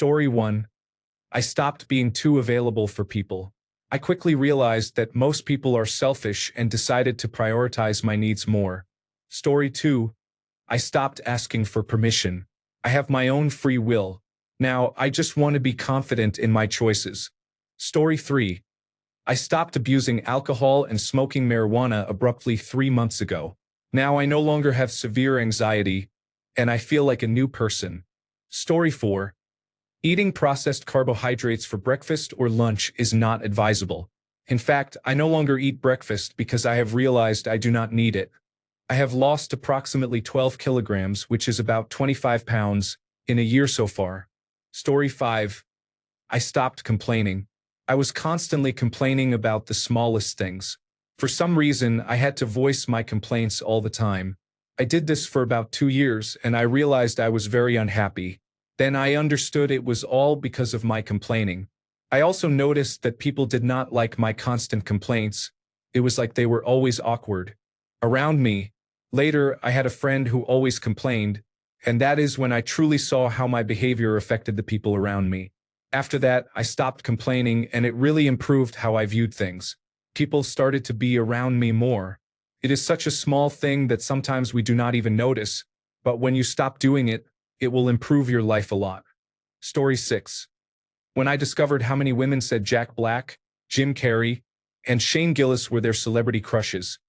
Story 1. I stopped being too available for people. I quickly realized that most people are selfish and decided to prioritize my needs more. Story 2. I stopped asking for permission. I have my own free will. Now, I just want to be confident in my choices. Story 3. I stopped abusing alcohol and smoking marijuana abruptly 3 months ago. Now I no longer have severe anxiety, and I feel like a new person. Story 4. Eating processed carbohydrates for breakfast or lunch is not advisable. In fact, I no longer eat breakfast because I have realized I do not need it. I have lost approximately 12 kilograms, which is about 25 pounds, in a year so far. Story 5. I stopped complaining. I was constantly complaining about the smallest things. For some reason, I had to voice my complaints all the time. I did this for about 2 years, and I realized I was very unhappy. Then I understood it was all because of my complaining. I also noticed that people did not like my constant complaints. It was like they were always awkward around me. Later, I had a friend who always complained, and that is when I truly saw how my behavior affected the people around me. After that, I stopped complaining, and it really improved how I viewed things. People started to be around me more. It is such a small thing that sometimes we do not even notice, but when you stop doing it, it will improve your life a lot. Story 6. When I discovered how many women said Jack Black, Jim Carrey, and Shane Gillis were their celebrity crushes,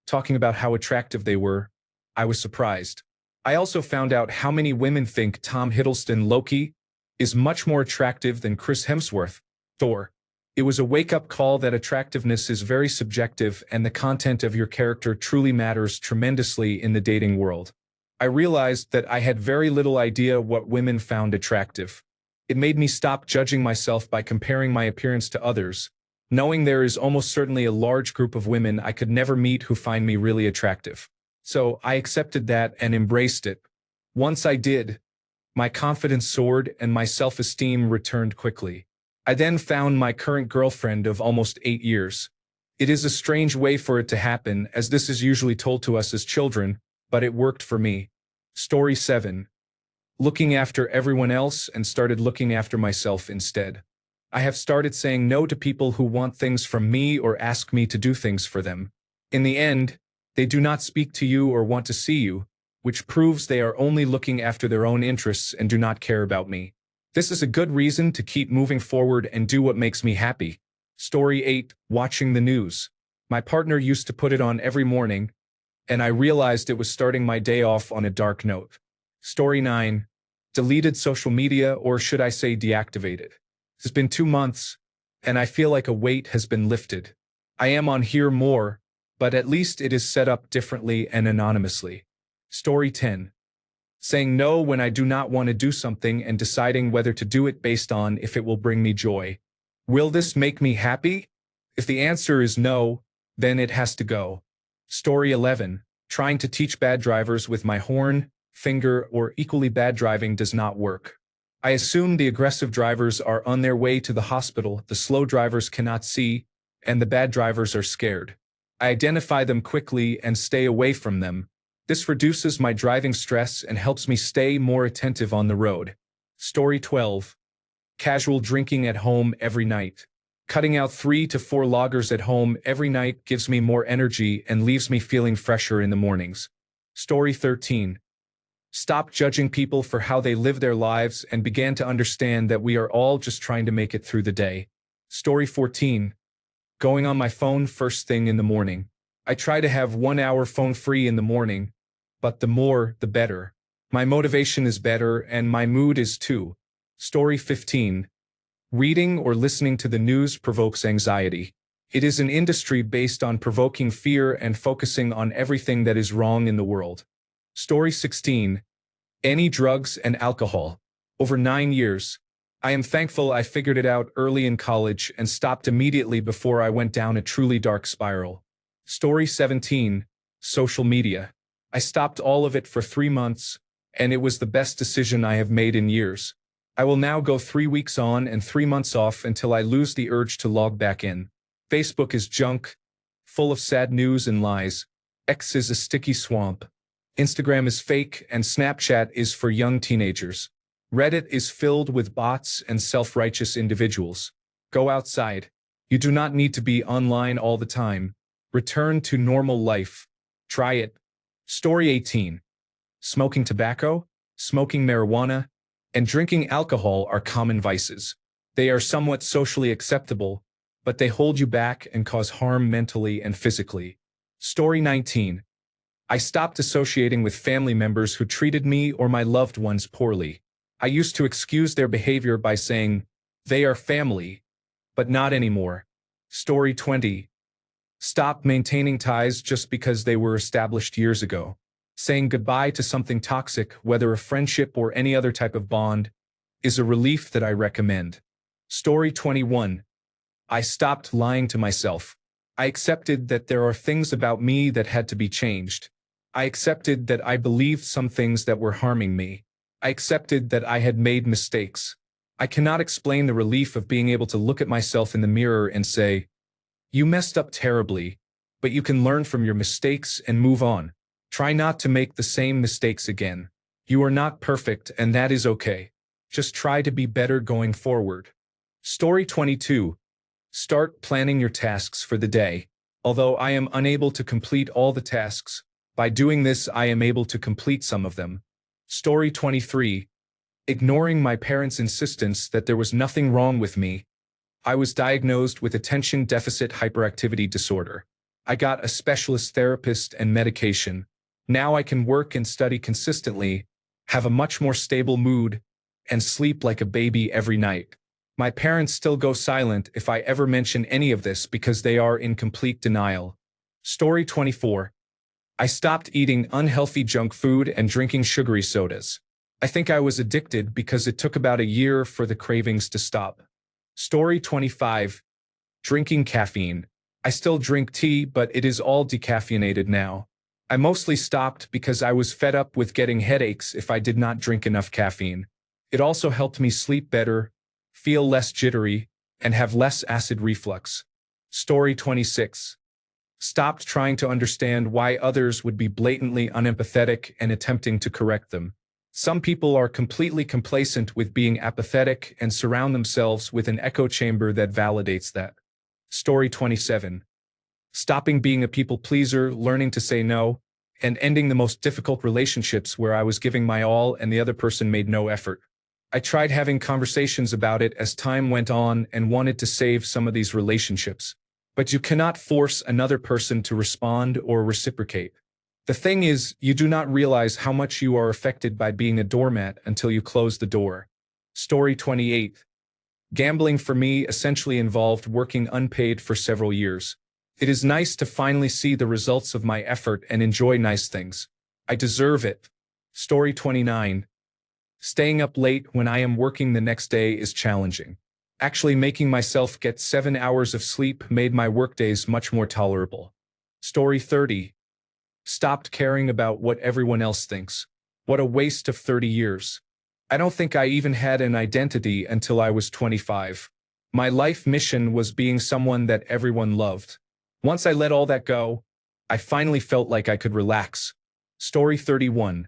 talking about how attractive they were, I was surprised. I also found out how many women think Tom Hiddleston, Loki, is much more attractive than Chris Hemsworth, Thor. It was a wake-up call that attractiveness is very subjective and the content of your character truly matters tremendously in the dating world. I realized that I had very little idea what women found attractive. It made me stop judging myself by comparing my appearance to others, knowing there is almost certainly a large group of women I could never meet who find me really attractive. So I accepted that and embraced it. Once I did, my confidence soared and my self-esteem returned quickly. I then found my current girlfriend of almost 8 years. It is a strange way for it to happen, as this is usually told to us as children, but it worked for me. Story 7. Looking after everyone else and started looking after myself instead. I have started saying no to people who want things from me or ask me to do things for them. In the end, they do not speak to you or want to see you, which proves they are only looking after their own interests and do not care about me. This is a good reason to keep moving forward and do what makes me happy. Story 8. Watching the news. My partner used to put it on every morning, and I realized it was starting my day off on a dark note. Story 9. Deleted social media, or should I say deactivated. It's been 2 months, and I feel like a weight has been lifted. I am on here more, but at least it is set up differently and anonymously. Story 10. Saying no when I do not want to do something and deciding whether to do it based on if it will bring me joy. Will this make me happy? If the answer is no, then it has to go. Story 11. Trying to teach bad drivers with my horn, finger, or equally bad driving does not work. I assume the aggressive drivers are on their way to the hospital, the slow drivers cannot see, and the bad drivers are scared. I identify them quickly and stay away from them. This reduces my driving stress and helps me stay more attentive on the road. Story 12. Casual drinking at home every night. Cutting out 3 to 4 lagers at home every night gives me more energy and leaves me feeling fresher in the mornings. Story 13. Stop judging people for how they live their lives and began to understand that we are all just trying to make it through the day. Story 14. Going on my phone first thing in the morning. I try to have 1 hour phone free in the morning, but the more, the better. My motivation is better and my mood is too. Story 15. Reading or listening to the news provokes anxiety. It is an industry based on provoking fear and focusing on everything that is wrong in the world. Story 16. Any drugs and alcohol. Over 9 years. I am thankful I figured it out early in college and stopped immediately before I went down a truly dark spiral. Story 17. Social media. I stopped all of it for 3 months, and it was the best decision I have made in years. I will now go 3 weeks on and 3 months off until I lose the urge to log back in. Facebook is junk, full of sad news and lies. X is a sticky swamp. Instagram is fake, and Snapchat is for young teenagers. Reddit is filled with bots and self-righteous individuals. Go outside. You do not need to be online all the time. Return to normal life. Try it. Story 18. Smoking tobacco, smoking marijuana, and drinking alcohol are common vices. They are somewhat socially acceptable, but they hold you back and cause harm mentally and physically. Story 19. I stopped associating with family members who treated me or my loved ones poorly. I used to excuse their behavior by saying, they are family, but not anymore. Story 20. Stop maintaining ties just because they were established years ago. Saying goodbye to something toxic, whether a friendship or any other type of bond, is a relief that I recommend. Story 21. I stopped lying to myself. I accepted that there are things about me that had to be changed. I accepted that I believed some things that were harming me. I accepted that I had made mistakes. I cannot explain the relief of being able to look at myself in the mirror and say, you messed up terribly, but you can learn from your mistakes and move on. Try not to make the same mistakes again. You are not perfect, and that is okay. Just try to be better going forward. Story 22. Start planning your tasks for the day. Although I am unable to complete all the tasks, by doing this I am able to complete some of them. Story 23. Ignoring my parents' insistence that there was nothing wrong with me, I was diagnosed with attention deficit hyperactivity disorder. I got a specialist therapist and medication. Now I can work and study consistently, have a much more stable mood, and sleep like a baby every night. My parents still go silent if I ever mention any of this because they are in complete denial. Story 24. I stopped eating unhealthy junk food and drinking sugary sodas. I think I was addicted because it took about a year for the cravings to stop. Story 25. Drinking caffeine. I still drink tea, but it is all decaffeinated now. I mostly stopped because I was fed up with getting headaches if I did not drink enough caffeine. It also helped me sleep better, feel less jittery, and have less acid reflux. Story 26. Stopped trying to understand why others would be blatantly unempathetic and attempting to correct them. Some people are completely complacent with being apathetic and surround themselves with an echo chamber that validates that. Story 27. Stopping being a people pleaser, learning to say no, and ending the most difficult relationships where I was giving my all and the other person made no effort. I tried having conversations about it as time went on and wanted to save some of these relationships. But you cannot force another person to respond or reciprocate. The thing is, you do not realize how much you are affected by being a doormat until you close the door. Story 28. Gambling for me essentially involved working unpaid for several years. It is nice to finally see the results of my effort and enjoy nice things. I deserve it. Story 29. Staying up late when I am working the next day is challenging. Actually making myself get 7 hours of sleep made my workdays much more tolerable. Story 30. Stopped caring about what everyone else thinks. What a waste of 30 years. I don't think I even had an identity until I was 25. My life mission was being someone that everyone loved. Once I let all that go, I finally felt like I could relax. Story 31.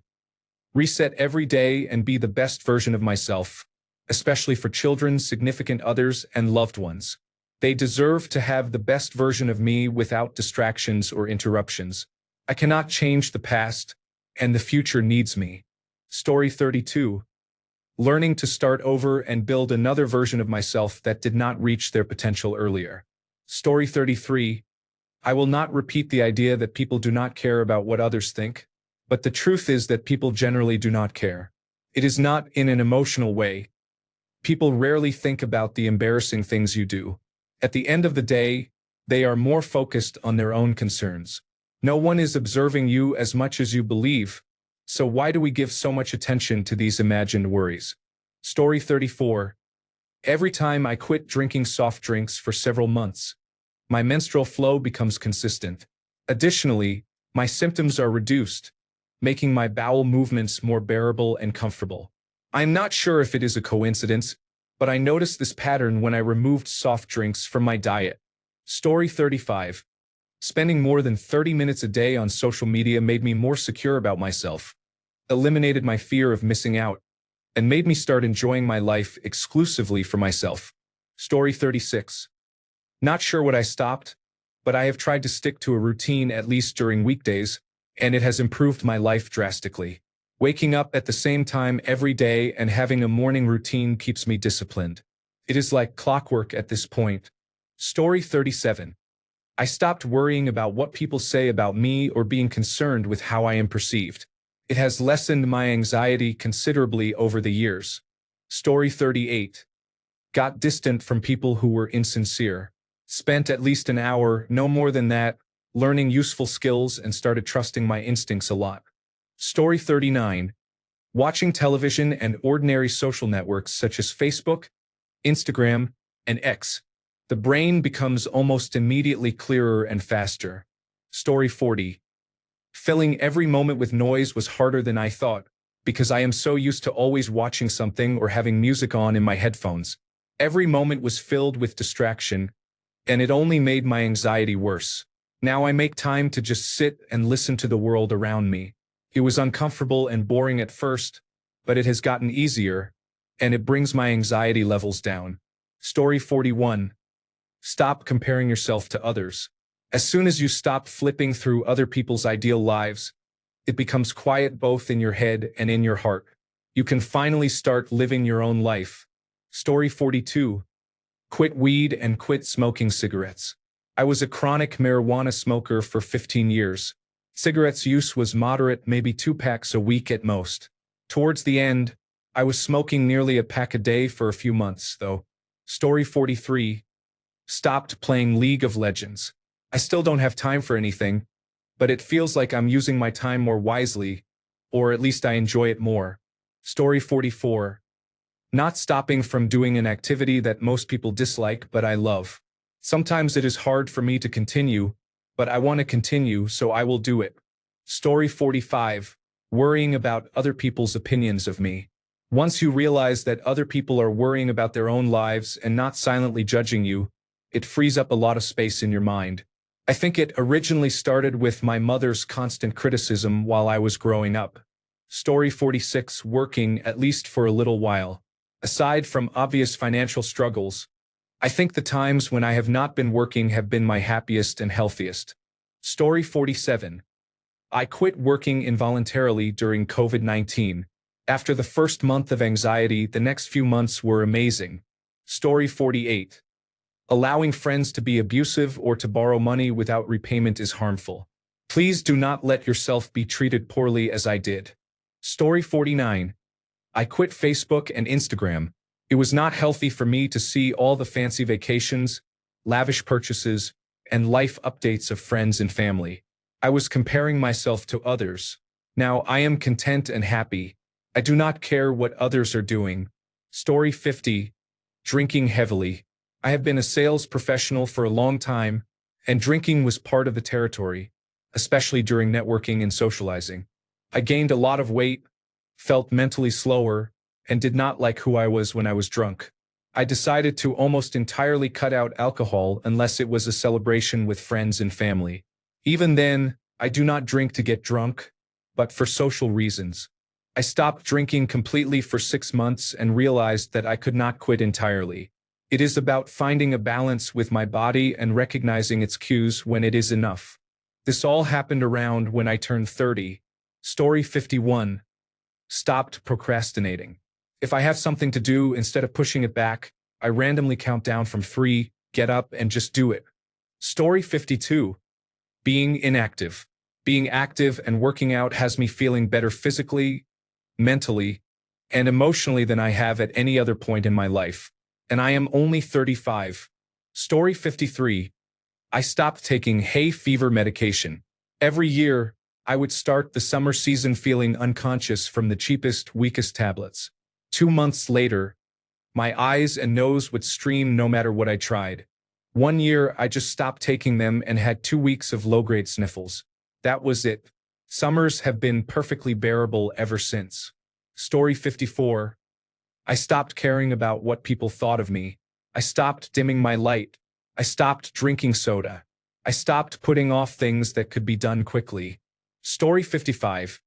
Reset every day and be the best version of myself, especially for children, significant others, and loved ones. They deserve to have the best version of me without distractions or interruptions. I cannot change the past, and the future needs me. Story 32. Learning to start over and build another version of myself that did not reach their potential earlier. Story 33. I will not repeat the idea that people do not care about what others think, but the truth is that people generally do not care. It is not in an emotional way. People rarely think about the embarrassing things you do. At the end of the day, they are more focused on their own concerns. No one is observing you as much as you believe, so why do we give so much attention to these imagined worries? Story 34. Every time I quit drinking soft drinks for several months, my menstrual flow becomes consistent. Additionally, my symptoms are reduced, making my bowel movements more bearable and comfortable. I'm not sure if it is a coincidence, but I noticed this pattern when I removed soft drinks from my diet. Story 35. Spending more than 30 minutes a day on social media made me more secure about myself, eliminated my fear of missing out, and made me start enjoying my life exclusively for myself. Story 36. Not sure what I stopped, but I have tried to stick to a routine at least during weekdays, and it has improved my life drastically. Waking up at the same time every day and having a morning routine keeps me disciplined. It is like clockwork at this point. Story 37. I stopped worrying about what people say about me or being concerned with how I am perceived. It has lessened my anxiety considerably over the years. Story 38. Got distant from people who were insincere. Spent at least an hour, no more than that, learning useful skills and started trusting my instincts a lot. Story 39. Watching television and ordinary social networks such as Facebook, Instagram, and X. The brain becomes almost immediately clearer and faster. Story 40. Filling every moment with noise was harder than I thought, because I am so used to always watching something or having music on in my headphones. Every moment was filled with distraction, and it only made my anxiety worse. Now I make time to just sit and listen to the world around me. It was uncomfortable and boring at first, but it has gotten easier, and it brings my anxiety levels down. Story 41. Stop comparing yourself to others. As soon as you stop flipping through other people's ideal lives, it becomes quiet both in your head and in your heart. You can finally start living your own life. Story 42. Quit weed and quit smoking cigarettes. I was a chronic marijuana smoker for 15 years. Cigarettes use was moderate, maybe 2 packs a week at most. Towards the end, I was smoking nearly a pack a day for a few months, though. Story 43. Stopped playing League of Legends. I still don't have time for anything, but it feels like I'm using my time more wisely, or at least I enjoy it more. Story 44. Not stopping from doing an activity that most people dislike but I love. Sometimes it is hard for me to continue, but I want to continue, so I will do it. Story 45. Worrying about other people's opinions of me. Once you realize that other people are worrying about their own lives and not silently judging you, it frees up a lot of space in your mind. I think it originally started with my mother's constant criticism while I was growing up. Story 46. Working, at least for a little while. Aside from obvious financial struggles, I think the times when I have not been working have been my happiest and healthiest. Story 47. I quit working involuntarily during COVID-19. After the first month of anxiety, the next few months were amazing. Story 48. Allowing friends to be abusive or to borrow money without repayment is harmful. Please do not let yourself be treated poorly as I did. Story 49. I quit Facebook and Instagram. It was not healthy for me to see all the fancy vacations, lavish purchases, and life updates of friends and family. I was comparing myself to others. Now I am content and happy. I do not care what others are doing. Story 50. Drinking heavily. I have been a sales professional for a long time, and drinking was part of the territory, especially during networking and socializing. I gained a lot of weight, felt mentally slower, and did not like who I was when I was drunk. I decided to almost entirely cut out alcohol unless it was a celebration with friends and family. Even then, I do not drink to get drunk, but for social reasons. I stopped drinking completely for 6 months and realized that I could not quit entirely. It is about finding a balance with my body and recognizing its cues when it is enough. This all happened around when I turned 30. Story 51. Stopped procrastinating. If I have something to do, instead of pushing it back, I randomly count down from 3, get up, and just do it. Story 52. Being inactive. Being active and working out has me feeling better physically, mentally, and emotionally than I have at any other point in my life. And I am only 35. Story 53. I stopped taking hay fever medication. Every year, I would start the summer season feeling unconscious from the cheapest, weakest tablets. 2 months later, my eyes and nose would stream no matter what I tried. 1 year, I just stopped taking them and had 2 weeks of low-grade sniffles. That was it. Summers have been perfectly bearable ever since. Story 54. I stopped caring about what people thought of me. I stopped dimming my light. I stopped drinking soda. I stopped putting off things that could be done quickly. Story 55.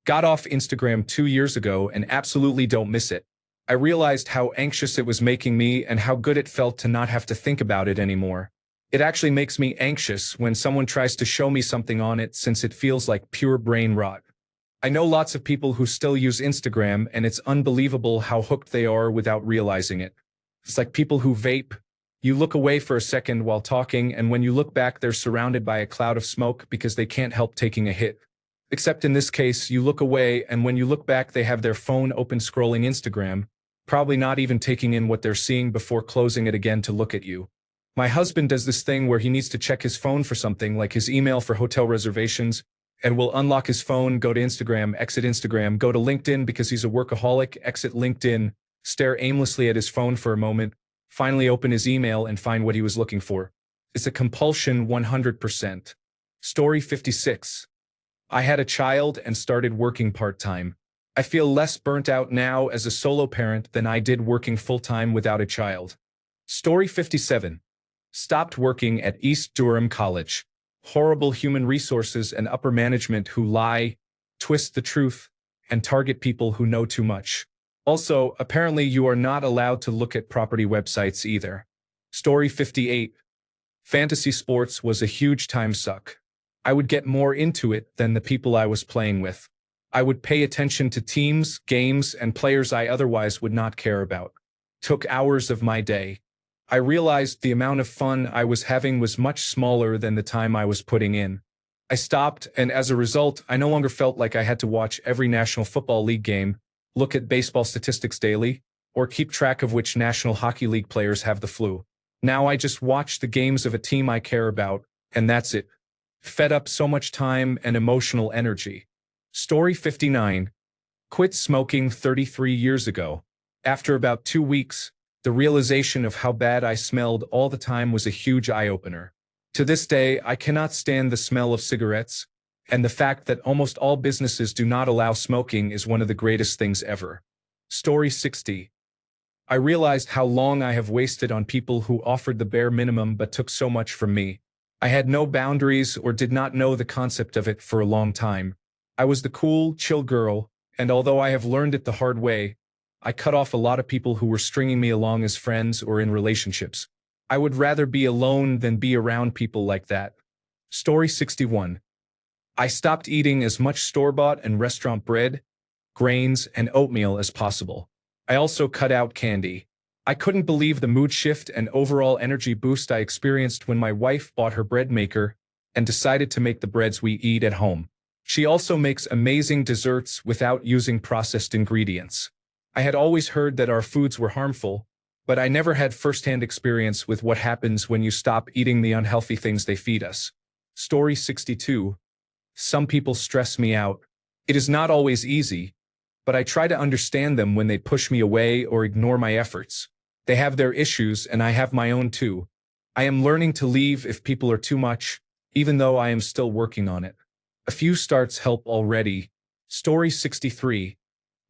Got off Instagram 2 years ago and absolutely don't miss it. I realized how anxious it was making me and how good it felt to not have to think about it anymore. It actually makes me anxious when someone tries to show me something on it since it feels like pure brain rot. I know lots of people who still use Instagram and it's unbelievable how hooked they are without realizing it. It's like people who vape. You look away for a second while talking, and when you look back, they're surrounded by a cloud of smoke because they can't help taking a hit. Except in this case, you look away, and when you look back, they have their phone open scrolling Instagram, probably not even taking in what they're seeing before closing it again to look at you. My husband does this thing where he needs to check his phone for something, like his email for hotel reservations, and will unlock his phone, go to Instagram, go to LinkedIn because he's a workaholic, exit LinkedIn, stare aimlessly at his phone for a moment, finally open his email and find what he was looking for. It's a compulsion 100%. Story 56. I had a child and started working part-time. I feel less burnt out now as a solo parent than I did working full-time without a child. Story 57. Stopped working at East Durham College. Horrible human resources and upper management who lie, twist the truth, and target people who know too much. Also, apparently you are not allowed to look at property websites either. Story 58. Fantasy sports was a huge time suck. I would get more into it than the people I was playing with. I would pay attention to teams, games, and players I otherwise would not care about. Took hours of my day. I realized the amount of fun I was having was much smaller than the time I was putting in. I stopped, and as a result, I no longer felt like I had to watch every National Football League game, look at baseball statistics daily, or keep track of which National Hockey League players have the flu. Now I just watch the games of a team I care about, and that's it. Fed up so much time and emotional energy. Story 59. Quit smoking 33 years ago. After about 2 weeks, the realization of how bad I smelled all the time was a huge eye-opener. To this day, I cannot stand the smell of cigarettes, and the fact that almost all businesses do not allow smoking is one of the greatest things ever. Story 60. I realized how long I have wasted on people who offered the bare minimum but took so much from me. I had no boundaries or did not know the concept of it for a long time. I was the cool, chill girl, and although I have learned it the hard way, I cut off a lot of people who were stringing me along as friends or in relationships. I would rather be alone than be around people like that. Story 61. I stopped eating as much store-bought and restaurant bread, grains, and oatmeal as possible. I also cut out candy. I couldn't believe the mood shift and overall energy boost I experienced when my wife bought her bread maker and decided to make the breads we eat at home. She also makes amazing desserts without using processed ingredients. I had always heard that our foods were harmful, but I never had first-hand experience with what happens when you stop eating the unhealthy things they feed us. Story 62. Some people stress me out. It is not always easy, but I try to understand them when they push me away or ignore my efforts. They have their issues and I have my own too. I am learning to leave if people are too much, even though I am still working on it. A few starts help already. Story 63.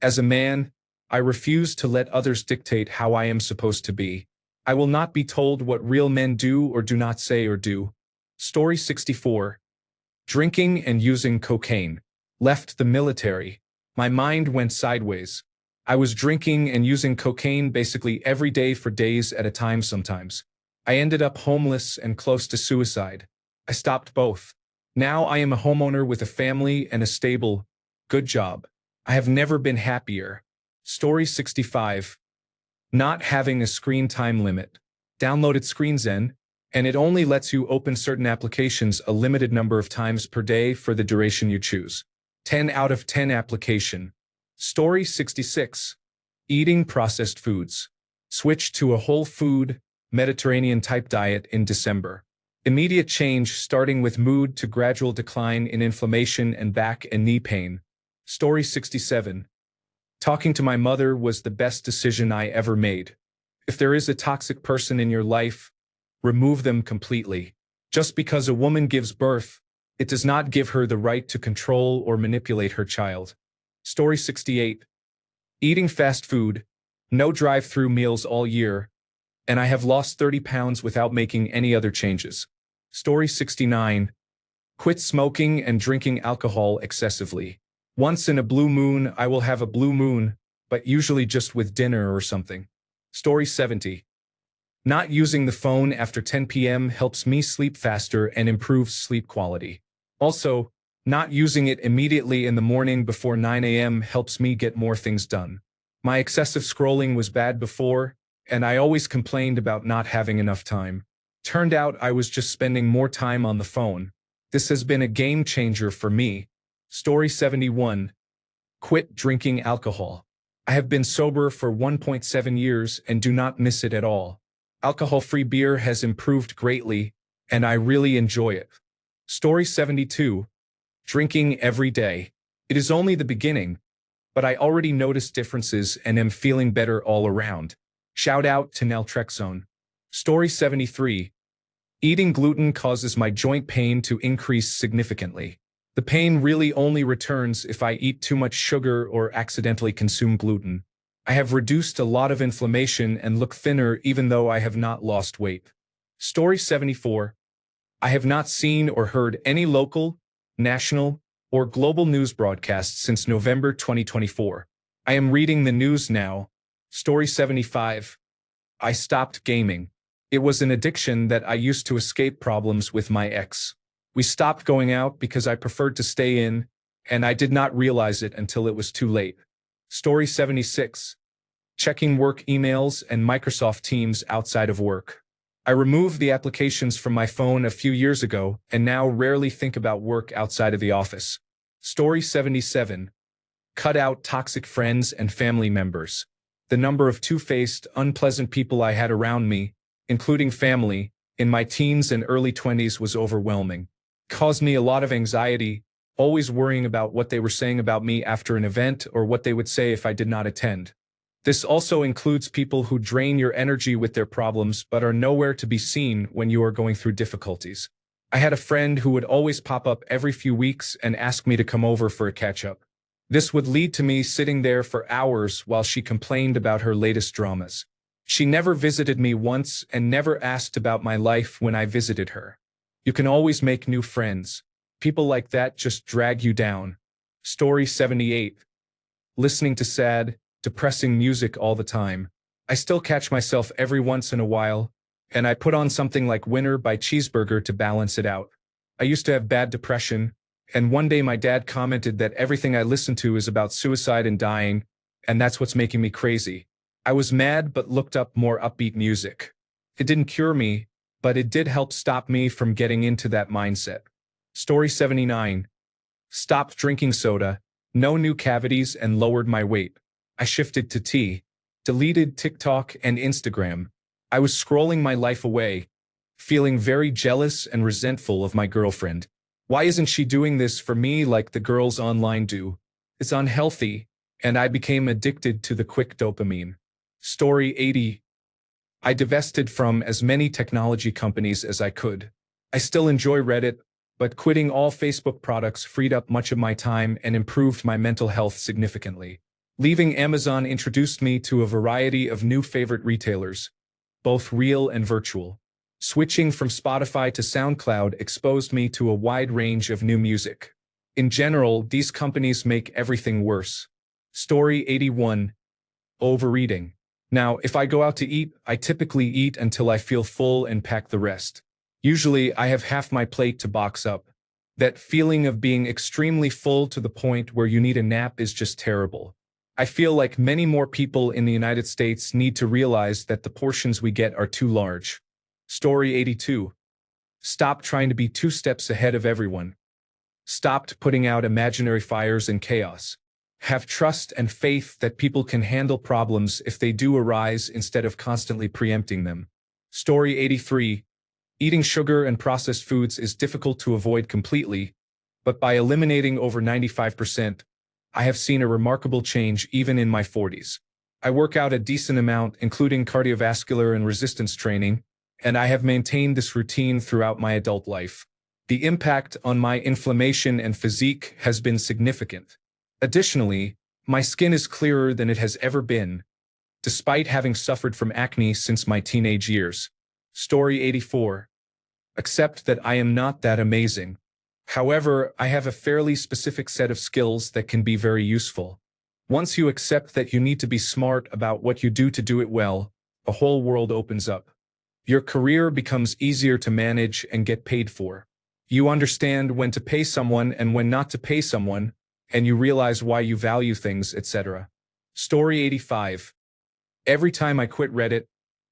As a man, I refuse to let others dictate how I am supposed to be. I will not be told what real men do or do not say or do. Story 64. Drinking and using cocaine. Left the military. My mind went sideways. I was drinking and using cocaine basically every day for days at a time sometimes. I ended up homeless and close to suicide. I stopped both. Now I am a homeowner with a family and a stable, good job. I have never been happier. Story 65. Not having a screen time limit. Downloaded ScreenZen, and it only lets you open certain applications a limited number of times per day for the duration you choose. 10 out of 10 application. Story 66. Eating processed foods. Switched to a whole food, Mediterranean-type diet in December. Immediate change starting with mood to gradual decline in inflammation and back and knee pain. Story 67. Talking to my mother was the best decision I ever made. If there is a toxic person in your life, remove them completely. Just because a woman gives birth, it does not give her the right to control or manipulate her child. Story 68. Eating fast food, no drive-through meals all year, and I have lost 30 pounds without making any other changes. Story 69. Quit smoking and drinking alcohol excessively. Once in a blue moon, I will have a blue moon, but usually just with dinner or something. Story 70. Not using the phone after 10 p.m. helps me sleep faster and improves sleep quality. Also, not using it immediately in the morning before 9 a.m. helps me get more things done. My excessive scrolling was bad before, and I always complained about not having enough time. Turned out I was just spending more time on the phone. This has been a game changer for me. Story 71. Quit drinking alcohol. I have been sober for 1.7 years and do not miss it at all. Alcohol-free beer has improved greatly, and I really enjoy it. Story 72. Drinking every day. It is only the beginning, but I already notice differences and am feeling better all around. Shout out to naltrexone. Story 73. Eating gluten causes my joint pain to increase significantly. The pain really only returns if I eat too much sugar or accidentally consume gluten. I have reduced a lot of inflammation and look thinner even though I have not lost weight. Story 74. I have not seen or heard any local, national, or global news broadcasts since November 2024. I am reading the news now. Story 75. I stopped gaming. It was an addiction that I used to escape problems with my ex. We stopped going out because I preferred to stay in, and I did not realize it until it was too late. Story 76. Checking work emails and Microsoft Teams outside of work. I removed the applications from my phone a few years ago and now rarely think about work outside of the office. Story 77. Cut out toxic friends and family members. The number of two-faced, unpleasant people I had around me, including family, in my teens and early 20s was overwhelming. It caused me a lot of anxiety, always worrying about what they were saying about me after an event or what they would say if I did not attend. This also includes people who drain your energy with their problems but are nowhere to be seen when you are going through difficulties. I had a friend who would always pop up every few weeks and ask me to come over for a catch-up. This would lead to me sitting there for hours while she complained about her latest dramas. She never visited me once and never asked about my life when I visited her. You can always make new friends. People like that just drag you down. Story 78. Listening to sad, depressing music all the time. I still catch myself every once in a while, and I put on something like Winner by Cheeseburger to balance it out. I used to have bad depression, and one day my dad commented that everything I listen to is about suicide and dying, and that's what's making me crazy. I was mad but looked up more upbeat music. It didn't cure me, but it did help stop me from getting into that mindset. Story 79. Stopped drinking soda, no new cavities, and lowered my weight. I shifted to tea, deleted TikTok and Instagram. I was scrolling my life away, feeling very jealous and resentful of my girlfriend. Why isn't she doing this for me like the girls online do? It's unhealthy, and I became addicted to the quick dopamine. Story 80. I divested from as many technology companies as I could. I still enjoy Reddit, but quitting all Facebook products freed up much of my time and improved my mental health significantly. Leaving Amazon introduced me to a variety of new favorite retailers, both real and virtual. Switching from Spotify to SoundCloud exposed me to a wide range of new music. In general, these companies make everything worse. Story 81. Overeating. Now, if I go out to eat, I typically eat until I feel full and pack the rest. Usually, I have half my plate to box up. That feeling of being extremely full to the point where you need a nap is just terrible. I feel like many more people in the United States need to realize that the portions we get are too large. Story 82. Stop trying to be 2 steps ahead of everyone. Stopped putting out imaginary fires and chaos. Have trust and faith that people can handle problems if they do arise instead of constantly preempting them. Story 83. Eating sugar and processed foods is difficult to avoid completely, but by eliminating over 95%, I have seen a remarkable change even in my 40s. I work out a decent amount, including cardiovascular and resistance training, and I have maintained this routine throughout my adult life. The impact on my inflammation and physique has been significant. Additionally, my skin is clearer than it has ever been, despite having suffered from acne since my teenage years. Story 84. Accept that I am not that amazing. However, I have a fairly specific set of skills that can be very useful. Once you accept that you need to be smart about what you do to do it well, a whole world opens up. Your career becomes easier to manage and get paid for. You understand when to pay someone and when not to pay someone, and you realize why you value things, etc. Story 85. Every time I quit Reddit,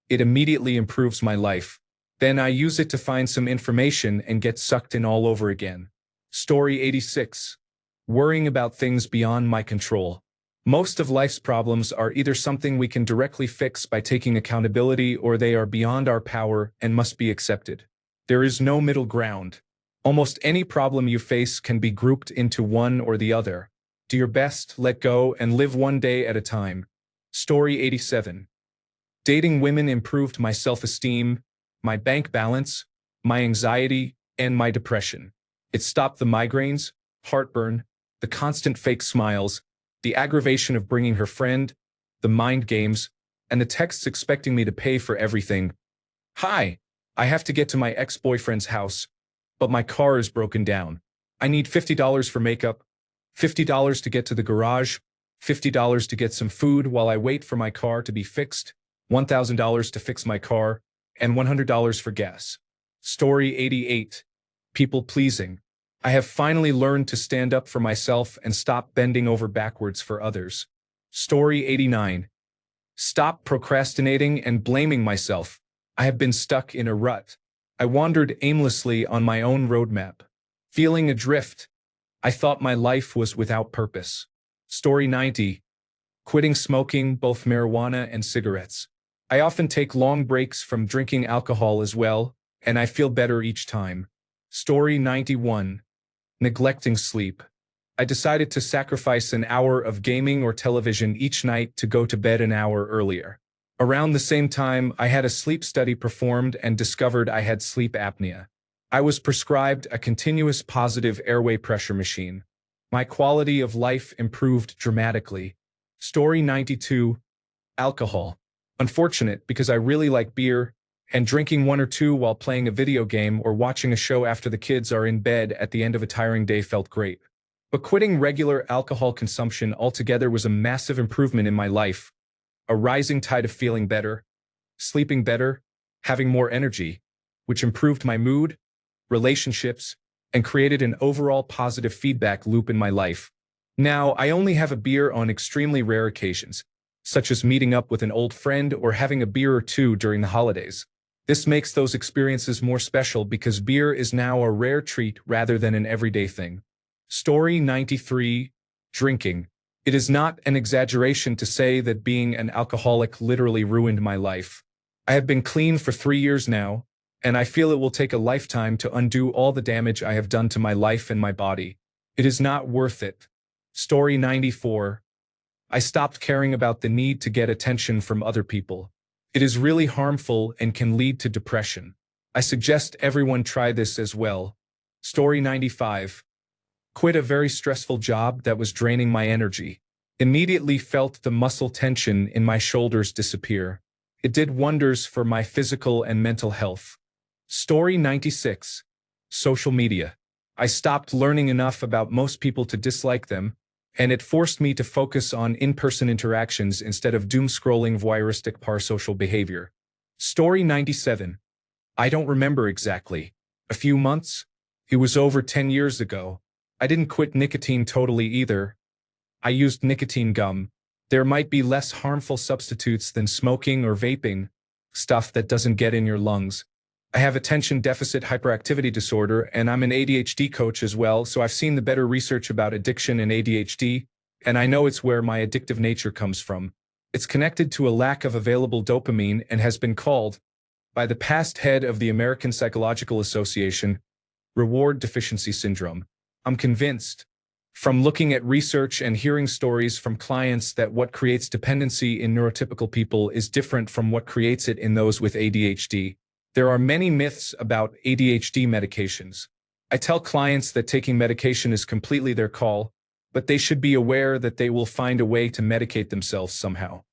it immediately improves my life. Then I use it to find some information and get sucked in all over again. Story 86. Worrying about things beyond my control. Most of life's problems are either something we can directly fix by taking accountability or they are beyond our power and must be accepted. There is no middle ground. Almost any problem you face can be grouped into one or the other. Do your best, let go, and live one day at a time. Story 87. Dating women improved my self-esteem, my bank balance, my anxiety, and my depression. It stopped the migraines, heartburn, the constant fake smiles, the aggravation of bringing her friend, the mind games, and the texts expecting me to pay for everything. Hi, I have to get to my ex-boyfriend's house, but my car is broken down. I need $50 for makeup, $50 to get to the garage, $50 to get some food while I wait for my car to be fixed, $1,000 to fix my car, and $100 for gas. Story 88. People pleasing. I have finally learned to stand up for myself and stop bending over backwards for others. Story 89. Stop procrastinating and blaming myself. I have been stuck in a rut. I wandered aimlessly on my own roadmap. Feeling adrift, I thought my life was without purpose. Story 90. Quitting smoking, both marijuana and cigarettes. I often take long breaks from drinking alcohol as well, and I feel better each time. Story 91. Neglecting sleep. I decided to sacrifice an hour of gaming or television each night to go to bed an hour earlier. Around the same time, I had a sleep study performed and discovered I had sleep apnea. I was prescribed a continuous positive airway pressure machine. My quality of life improved dramatically. Story 92. Alcohol. Unfortunate because I really like beer, and drinking one or two while playing a video game or watching a show after the kids are in bed at the end of a tiring day felt great. But quitting regular alcohol consumption altogether was a massive improvement in my life. A rising tide of feeling better, sleeping better, having more energy, which improved my mood, relationships, and created an overall positive feedback loop in my life. Now, I only have a beer on extremely rare occasions, such as meeting up with an old friend or having a beer or two during the holidays. This makes those experiences more special because beer is now a rare treat rather than an everyday thing. Story 93. Drinking. It is not an exaggeration to say that being an alcoholic literally ruined my life. I have been clean for 3 years now, and I feel it will take a lifetime to undo all the damage I have done to my life and my body. It is not worth it. Story 94. I stopped caring about the need to get attention from other people. It is really harmful and can lead to depression. I suggest everyone try this as well. Story 95. Quit a very stressful job that was draining my energy. Immediately felt the muscle tension in my shoulders disappear. It did wonders for my physical and mental health. Story 96. Social media. I stopped learning enough about most people to dislike them, and it forced me to focus on in-person interactions instead of doom-scrolling voyeuristic parasocial behavior. Story 97. I don't remember exactly. A few months? It was over 10 years ago. I didn't quit nicotine totally either. I used nicotine gum. There might be less harmful substitutes than smoking or vaping, stuff that doesn't get in your lungs. I have attention deficit hyperactivity disorder, and I'm an ADHD coach as well, so I've seen the better research about addiction and ADHD, and I know it's where my addictive nature comes from. It's connected to a lack of available dopamine and has been called, by the past head of the American Psychological Association, reward deficiency syndrome. I'm convinced, from looking at research and hearing stories from clients, that what creates dependency in neurotypical people is different from what creates it in those with ADHD. There are many myths about ADHD medications. I tell clients that taking medication is completely their call, but they should be aware that they will find a way to medicate themselves somehow.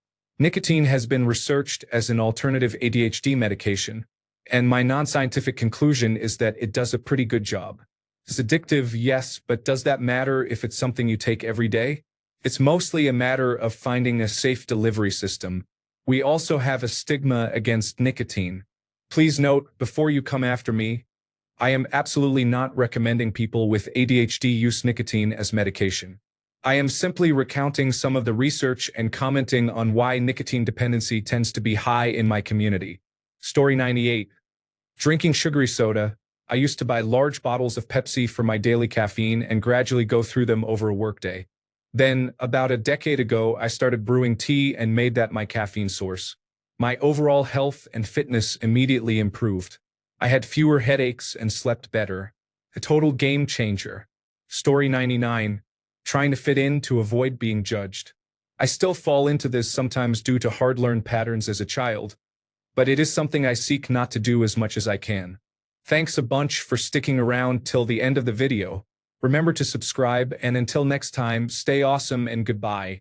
Nicotine has been researched as an alternative ADHD medication, and my non-scientific conclusion is that it does a pretty good job. It's addictive, yes, but does that matter if it's something you take every day? It's mostly a matter of finding a safe delivery system. We also have a stigma against nicotine. Please note, before you come after me, I am absolutely not recommending people with ADHD use nicotine as medication. I am simply recounting some of the research and commenting on why nicotine dependency tends to be high in my community. Story 98. Drinking sugary soda. I used to buy large bottles of Pepsi for my daily caffeine and gradually go through them over a workday. Then, about a decade ago, I started brewing tea and made that my caffeine source. My overall health and fitness immediately improved. I had fewer headaches and slept better. A total game changer. Story 99. Trying to fit in to avoid being judged. I still fall into this sometimes due to hard-learned patterns as a child, but it is something I seek not to do as much as I can. Thanks a bunch for sticking around till the end of the video. Remember to subscribe, and until next time, stay awesome and goodbye.